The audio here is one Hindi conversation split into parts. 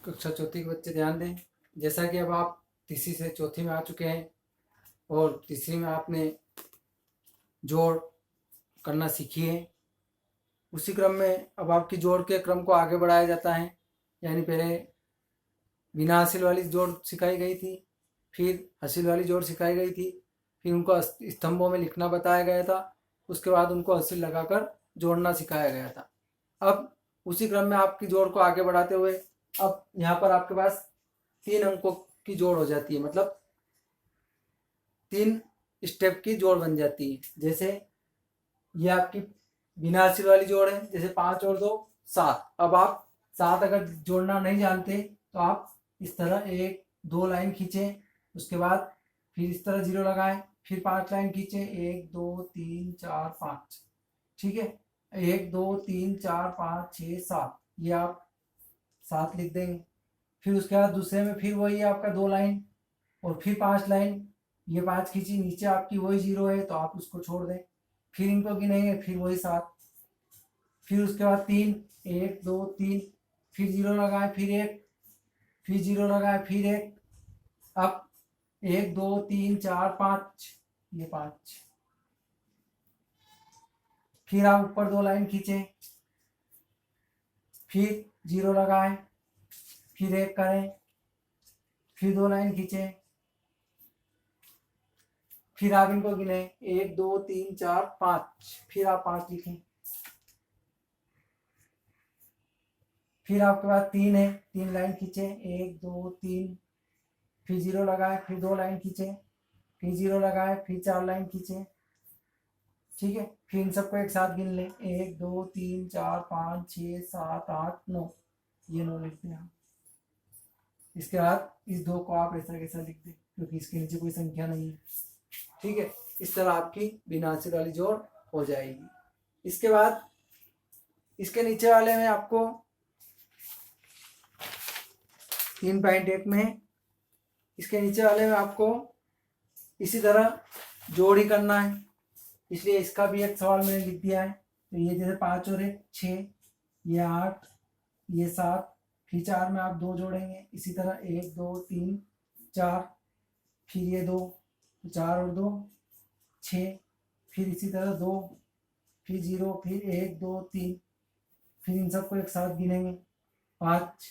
कक्षा चौथी के बच्चे ध्यान दें। जैसा कि अब आप तीसरी से चौथी में आ चुके हैं और तीसरी में आपने जोड़ करना सीखी है, उसी क्रम में अब आपकी जोड़ के क्रम को आगे बढ़ाया जाता है। यानी पहले बिना हासिल वाली जोड़ सिखाई गई थी, फिर हासिल वाली जोड़ सिखाई गई थी, फिर उनको स्तंभों में लिखना बताया गया था, उसके बाद उनको हासिल लगाकर जोड़ना सिखाया गया था। अब उसी क्रम में आपकी जोड़ को आगे बढ़ाते हुए अब यहाँ पर आपके पास 3 अंकों की जोड़ हो जाती है, मतलब 3 स्टेप की जोड़ बन जाती है। जैसे ये आपकी बिना हासिल वाली जोड़ है, जैसे 5 और 2 7। अब आप 7 अगर जोड़ना नहीं जानते तो आप इस तरह 1 2 लाइन खींचें, उसके बाद फिर इस तरह 0 लगाएं, फिर 5 लाइन खींचें, 1 2 3 4 5। ठीक है, 1 2 3 4 5 6 7, ये आप 7 लिख देंगे। फिर उसके बाद दूसरे में फिर वही आपका 2 लाइन और फिर 5 लाइन, ये 5 खींची, नीचे आपकी वही 0 है तो आप उसको छोड़ दें, फिर इनको गिनेंगे, फिर वही 7, फिर उसके बाद 3 1 2 3, फिर 0 लगाए, फिर 1, फिर 0 लगाए, फिर 1। अब 1 2 3 4 5, ये 5, फिर आप ऊपर 2 लाइन खींचे, फिर 0 लगाए, फिर 1 करें, फिर 2 लाइन खींचे, फिर आप इनको गिने 1 2 3 4 5, फिर आप 5 लिखें, फिर आपके पास 3 है, 3 लाइन खींचे, 1 2 3, फिर 0 लगाए, फिर 2 लाइन खींचे, फिर 0 लगाए, फिर 4 लाइन खींचे। ठीक है, फिर इन सबको एक साथ गिन लें, 1 2 3 4 5 6 7 8 9, ये 9 लिखते हैं। इसके बाद इस 2 को आप ऐसा कैसा लिख दें क्योंकि इसके नीचे कोई संख्या नहीं है। ठीक है, इस तरह आपकी बिना हासिल वाली जोड़ हो जाएगी। इसके बाद इसके नीचे वाले में आपको 3.1 में, इसके नीचे वाले में आपको इसी तरह जोड़ ही करना है, इसलिए इसका भी एक सवाल मैंने लिख दिया है। तो ये जैसे 5 और 1 6, ये 8, ये 7, फिर 4 में आप 2 जोड़ेंगे, इसी तरह 1 2 3 4, फिर ये 2, 4 और 2 6, फिर इसी तरह 2, फिर 0, फिर 1 2 3, फिर इन सबको एक साथ गिनेंगे 5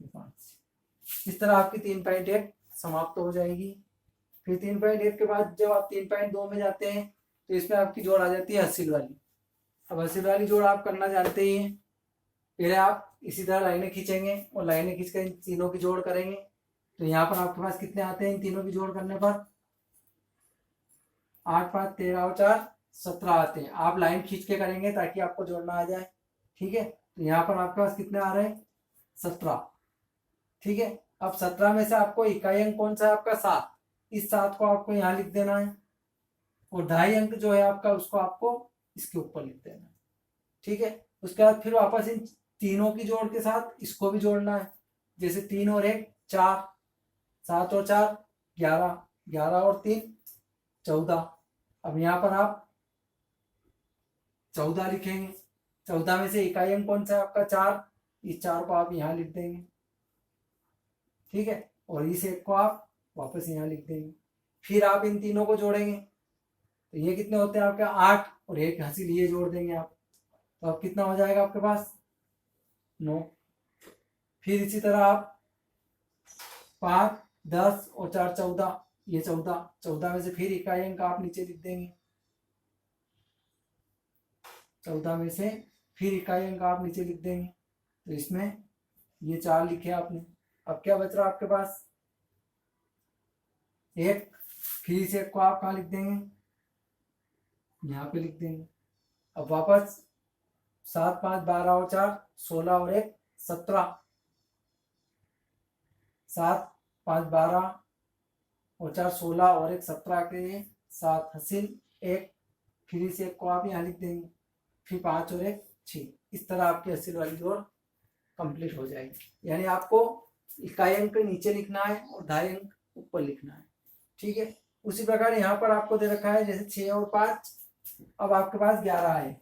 5। इस तरह आपकी 3.1 समाप्त हो जाएगी। फिर 3.1 के बाद जब आप 3.2 में जाते हैं तो इसमें आपकी जोड़ आ जाती है हासिल वाली। अब हासिल वाली जोड़ आप करना जानते ही हैं। पहले आप इसी तरह लाइनें खींचेंगे और लाइनें खींचकर इन तीनों की जोड़ करेंगे। तो यहाँ पर आपके पास कितने आते हैं इन तीनों की जोड़ करने पर? 8 5 13 और 4 17 आते हैं। आप लाइन खींच के करेंगे ताकि आपको जोड़ना आ जाए। ठीक है, तो यहाँ पर आपके पास कितने आ रहे हैं? 17। ठीक है, अब 17 में से आपको इकाई अंक कौन सा है? आपका 7। इस 7 को आपको यहाँ लिख देना है और 2.5 अंक जो है आपका उसको आपको इसके ऊपर लिख देना है। ठीक है, उसके बाद फिर वापस इन तीनों की जोड़ के साथ इसको भी जोड़ना है। जैसे 3 और 1 4, 7 और 4 11, 11 और 3 14। अब यहाँ पर आप 14 लिखेंगे। 14 में से इकाई अंक कौन सा है? आपका 4। इस 4 को आप यहाँ लिख देंगे। ठीक है, और इस 1 को आप वापस यहाँ लिख देंगे। फिर आप इन तीनों को जोड़ेंगे तो ये कितने होते हैं आपके? 8 और 1 हासिल ये जोड़ देंगे आप, तो अब कितना हो जाएगा आपके पास? 9। फिर इसी तरह आप 5 10 और 4 14, ये 14। 14 में से फिर इकाई अंक आप नीचे लिख देंगे। 14 में से फिर इकाई अंक आप नीचे लिख देंगे। तो इसमें ये 4 लिखे आपने। अब क्या बच रहा आपके पास? 1। फिर इस 1 को आप कहाँ लिख देंगे? यहाँ पे लिख देंगे। अब वापस 7 5 12 और 4 16 और 1 17। 7 5 12 और 4 16 और 1 17 के 7 हासिल 1। फिर इस 1 को आप यहाँ लिख देंगे। फिर 5 और 1 6। इस तरह आपकी हासिल वाली जोड़ कंप्लीट हो जाएगी। यानी आपको इकाई अंक नीचे लिखना है और 2.5 अंक ऊपर लिखना है। ठीक है, उसी प्रकार यहाँ पर आपको दे रखा है जैसे 6 और 5, अब आपके पास 11 है।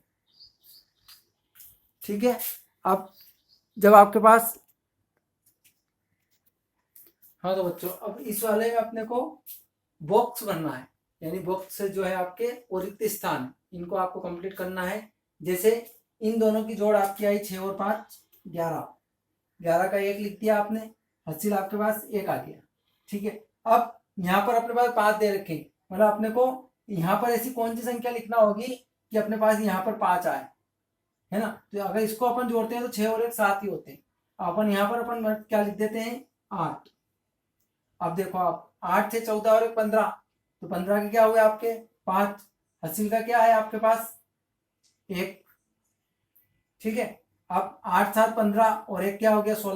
ठीक है, अब जब आपके पास हाँ तो बच्चों अब इस वाले में अपने को बॉक्स बनना है, यानी बॉक्स जो है आपके और रिक्त स्थान है, इनको आपको कंप्लीट करना है। जैसे इन दोनों की जोड़ आपकी आई 6 और 5 11, 11 का 1 लिख दिया आपने, हासिल आपके पास 1 आ गया। ठीक है, अब यहाँ पर अपने पास 5 दे रखे, मतलब अपने को यहाँ पर ऐसी कौन सी संख्या लिखना होगी कि अपने पास यहाँ पर 5 आए, है ना। तो अगर इसको अपन जोड़ते हैं तो 6 और 1 7 ही होते हैं। अपन यहाँ पर अपन क्या लिख देते हैं 8। अब देखो आप 8 से 14 और 1 15, तो 15 के क्या हुए आपके 5, हासिल का क्या है आपके पास 1। ठीक है, अब 8 7 15 और 1 क्या हो गया 16।